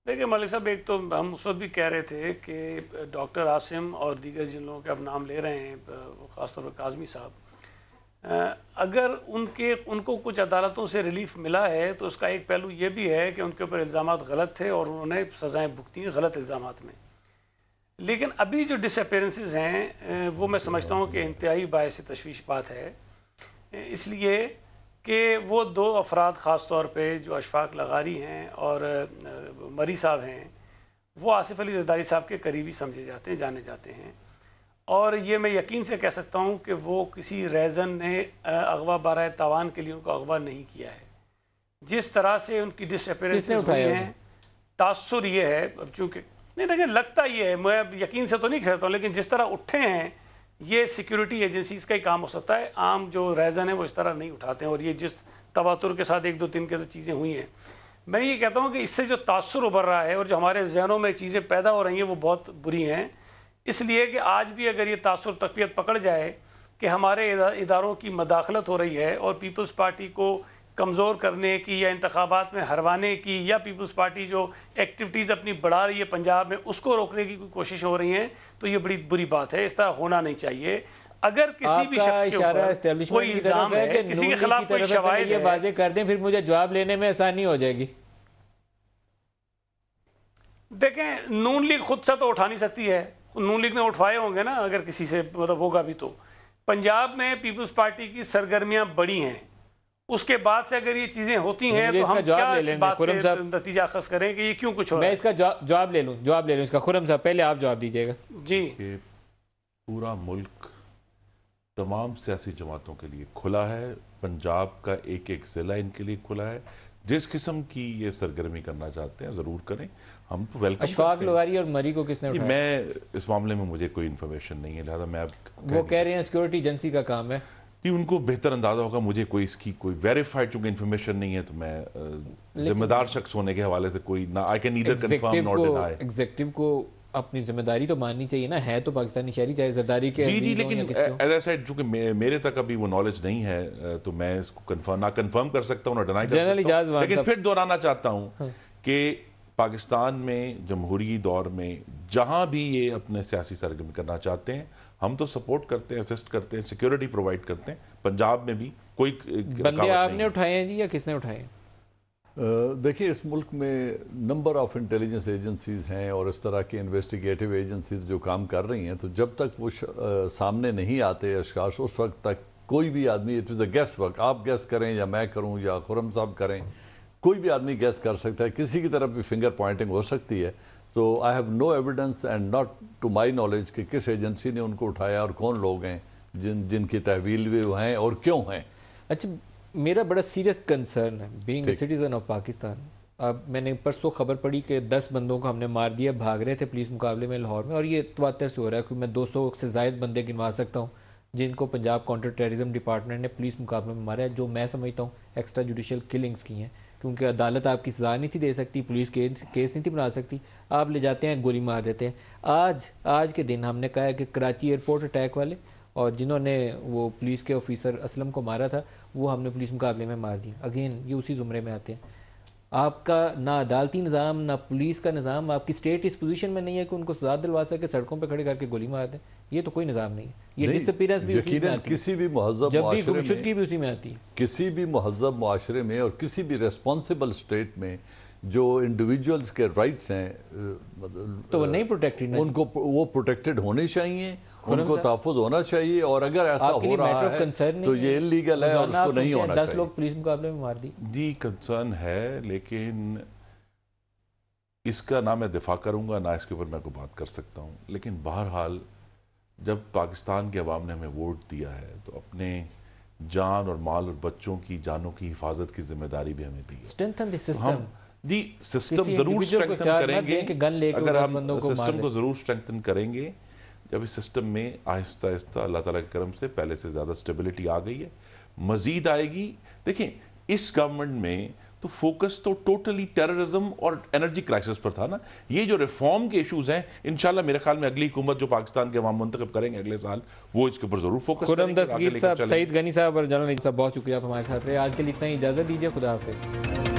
دیکھیں ملک صاحب, ایک تو ہم اس وقت بھی کہہ رہے تھے کہ ڈاکٹر عاصم اور دیگر جن لوگوں کے اب نام لے رہے ہیں, خاص طور پر کاظمی صاحب, اگر ان کو کچھ عدالتوں سے ریلیف ملا ہے تو اس کا ایک پہلو یہ بھی ہے کہ ان کے اوپر الزامات غلط تھے اور انہوں نے سزائیں بھگتی ہیں غلط الزامات میں. لیکن ابھی جو ڈس اپیرنسز ہیں وہ میں سمجھتا ہوں کہ انتہائی باعث تشویش بات ہے, اس لیے کہ وہ 2 افراد خاص طور پہ جو اشفاق لغاری ہیں اور مری صاحب ہیں, وہ آصف علی زرداری صاحب کے قریبی سمجھے جاتے ہیں, جانے جاتے ہیں. اور یہ میں یقین سے کہہ سکتا ہوں کہ وہ کسی ریزن نے اغوا برائے تاوان کے لیے ان کو اغوا نہیں کیا ہے. جس طرح سے ان کی ڈس اپیرنسز ہوئی ہیں, تاثر یہ ہے, اب چونکہ نہیں دیکھیں لگتا یہ ہے, میں یقین سے تو نہیں کہتا ہوں, لیکن جس طرح اٹھے ہیں یہ سیکیورٹی ایجنسیز کا ہی کام ہو سکتا ہے. عام جو ریزن ہے وہ اس طرح نہیں اٹھاتے ہیں, اور یہ جس تواتر کے ساتھ 1-2-3 کے چیزیں ہوئی ہیں, میں یہ کہتا ہوں کہ اس سے جو تاثر ابھر رہا ہے اور جو ہمارے ذہنوں میں چیزیں پیدا ہو رہی ہیں وہ بہت بری ہیں. اس لیے کہ آج بھی اگر یہ تاثر تقویت پکڑ جائے کہ ہمارے اداروں کی مداخلت ہو رہی ہے اور پیپلز پارٹی کو کمزور کرنے کی یا انتخابات میں ہروانے کی, یا پیپلز پارٹی جو ایکٹیویٹیز اپنی بڑھا رہی ہے پنجاب میں اس کو روکنے کی کوئی کوشش ہو رہی ہیں, تو یہ بڑی بری بات ہے. اس طرح ہونا نہیں چاہیے. اگر کسی بھی شخص کے اوپر کوئی الزام ہے, کسی کے خلاف کوئی شواہد ہے, واضح کر دیں, پھر مجھے جواب لینے میں آسانی ہو جائے گی. دیکھیں نون لیگ خود سے تو اٹھا نہیں سکتی ہے, نون لیگ نے اٹھوائے ہوں گے نا, اگر کسی سے مطلب ہوگا بھی. تو پنجاب میں پیپلز پارٹی کی سرگرمیاں بڑی ہیں, اس کے بعد سے اگر یہ چیزیں ہوتی ہیں تو ہم کیا اس بات سے نتیجہ اخذ کریں کہ یہ کیوں کچھ ہو رہا ہے. میں اس کا جواب لے لوں اس کا. خرم صاحب پہلے آپ جواب دیجیے گا. جی, کہ پورا ملک تمام سیاسی جماعتوں کے لیے کھلا ہے, پنجاب کا ایک ضلع ان کے لیے کھلا ہے. جس قسم کی یہ سرگرمی کرنا چاہتے ہیں ضرور کریں, ہم تو ویلکم. اشفاق لغاری اور مری کو کس نے اٹھایا؟ میں اس معاملے میں مجھے کوئی انفارمیشن نہیں ہے, لہذا میں وہ کہہ رہے ہیں سیکورٹی ایجنسی کا کام ہے کہ ان کو بہتر اندازہ ہوگا. مجھے کوئی اس کی کوئی ویریفائڈ چونکہ انفارمیشن نہیں ہے, تو میں ذمہ دار شخص ہونے کے حوالے سے کوئی نہ I can neither confirm Noor deny. Executive کو اپنی ذمہ داری تو ماننی چاہیے نا, ہے تو پاکستانی شہری چاہے زرداری کے. جی لیکن ایز آئی سیڈ چونکہ میرے تک ابھی وہ نالج نہیں ہے, تو میں اس کو نہ کنفرم کر سکتا ہوں نہ ڈینائی کر سکتا ہوں. لیکن پھر دہرانا چاہتا ہوں کہ پاکستان میں جمہوری دور میں جہاں بھی یہ اپنے سیاسی سرگرمی کرنا چاہتے ہیں, ہم تو سپورٹ کرتے ہیں, اسسٹ کرتے ہیں, سیکیورٹی پرووائڈ کرتے ہیں. پنجاب میں بھی کوئی بندے آپ نے اٹھائے ہیں جی یا کس نے اٹھائے ہیں؟ دیکھیے اس ملک میں نمبر آف انٹیلیجنس ایجنسیز ہیں اور اس طرح کی انویسٹیگیٹو ایجنسیز جو کام کر رہی ہیں, تو جب تک وہ سامنے نہیں آتے اشخاص, اس وقت تک کوئی بھی آدمی, it is a guess work, آپ گیس کریں یا میں کروں یا خرم صاحب کریں, کوئی بھی آدمی گیس کر سکتا ہے, کسی کی طرف بھی فنگر پوائنٹنگ ہو سکتی ہے. تو I have no evidence and not to my knowledge کہ کس ایجنسی نے ان کو اٹھایا اور کون لوگ ہیں جن کی تحویل بھی ہیں اور کیوں ہیں. اچھا, میرا بڑا سیریس کنسرن ہے being a citizen of Pakistan. اب میں نے پرسوں خبر پڑی کہ 10 بندوں کو ہم نے مار دیا, بھاگ رہے تھے پولیس مقابلے میں لاہور میں, اور یہ تواتر سے ہو رہا ہے کہ میں 200 سے زائد بندے گنوا سکتا ہوں جن کو پنجاب کاؤنٹر ٹیررزم ڈپارٹمنٹ نے پولیس مقابلے میں مارا ہے, جو میں سمجھتا ہوں ایکسٹرا جوڈیشل کلنگز کی ہیں, کیونکہ عدالت آپ کی سزا نہیں تھی دے سکتی, پولیس کیس نہیں تھی بنا سکتی, آپ لے جاتے ہیں گولی مار دیتے ہیں. آج کے دن ہم نے کہا ہے کہ کراچی ایئرپورٹ اٹیک والے اور جنہوں نے وہ پولیس کے آفیسر اسلم کو مارا تھا وہ ہم نے پولیس مقابلے میں مار دیا. اگین یہ اسی زمرے میں آتے ہیں. آپ کا نہ عدالتی نظام نہ پولیس کا نظام, آپ کی اسٹیٹ اس پوزیشن میں نہیں ہے کہ ان کو سزا دلوا سکے, سڑکوں پہ کھڑے کر کے گولی مار دیں. یہ تو کوئی نظام نہیں ہے. یہ ڈس اپیرنس بھی اسی میں آتی ہے, کسی بھی مہذب جب بھی معاشرے گمشدگی بھی اسی میں آتی ہے. کسی بھی مہذب معاشرے میں اور کسی بھی ریسپانسبل اسٹیٹ میں جو انڈیویجولز کے رائٹس ہیں تو وہ نہیں پروٹیکٹڈ, ان کو وہ پروٹیکٹڈ ہونے چاہیے, ان کو تحفظ ہونا چاہیے, اور اگر ایسا ہو رہا ہے تو یہ انلیگل ہے اور اس کو نہیں ہونا چاہیے. 10 لوگ پولیس مقابلے میں مار دی. جی کنسرن ہے, لیکن اس کا نہ میں دفاع کروں گا نہ اس کے اوپر میں کوئی بات کر سکتا ہوں. لیکن بہرحال جب پاکستان کے عوام نے ہمیں ووٹ دیا ہے تو اپنے جان اور مال اور بچوں کی جانوں کی حفاظت کی ذمہ داری بھی ہمیں دی ہے. Strengthen the system. جی سسٹم ضرور اسٹرینتھن کریں گے, اگر ہم سسٹم کو ضرور اسٹرینتھن کریں گے, جب اس سسٹم میں آہستہ آہستہ اللہ تعالیٰ کے کرم سے پہلے سے زیادہ سٹیبلٹی آ گئی ہے، مزید آئے گی. دیکھیں اس گورنمنٹ میں تو فوکس تو ٹوٹلی ٹیررزم اور انرجی کرائسس پر تھا نا. یہ جو ریفارم کے ایشوز ہیں انشاءاللہ میرے خیال میں اگلی حکومت جو پاکستان کے عوام منتخب کریں گے اگلے سال وہ اس کے اوپر ضرور فوکس کریں خرم گے. دستگیر صاحب، سعید غنی صاحب اور جنرل صاحب بہت شکریہ آپ ہمارے ساتھ رہے. آج کے لیے اتنا ہی اجازت دیجیے. خدا حافظ.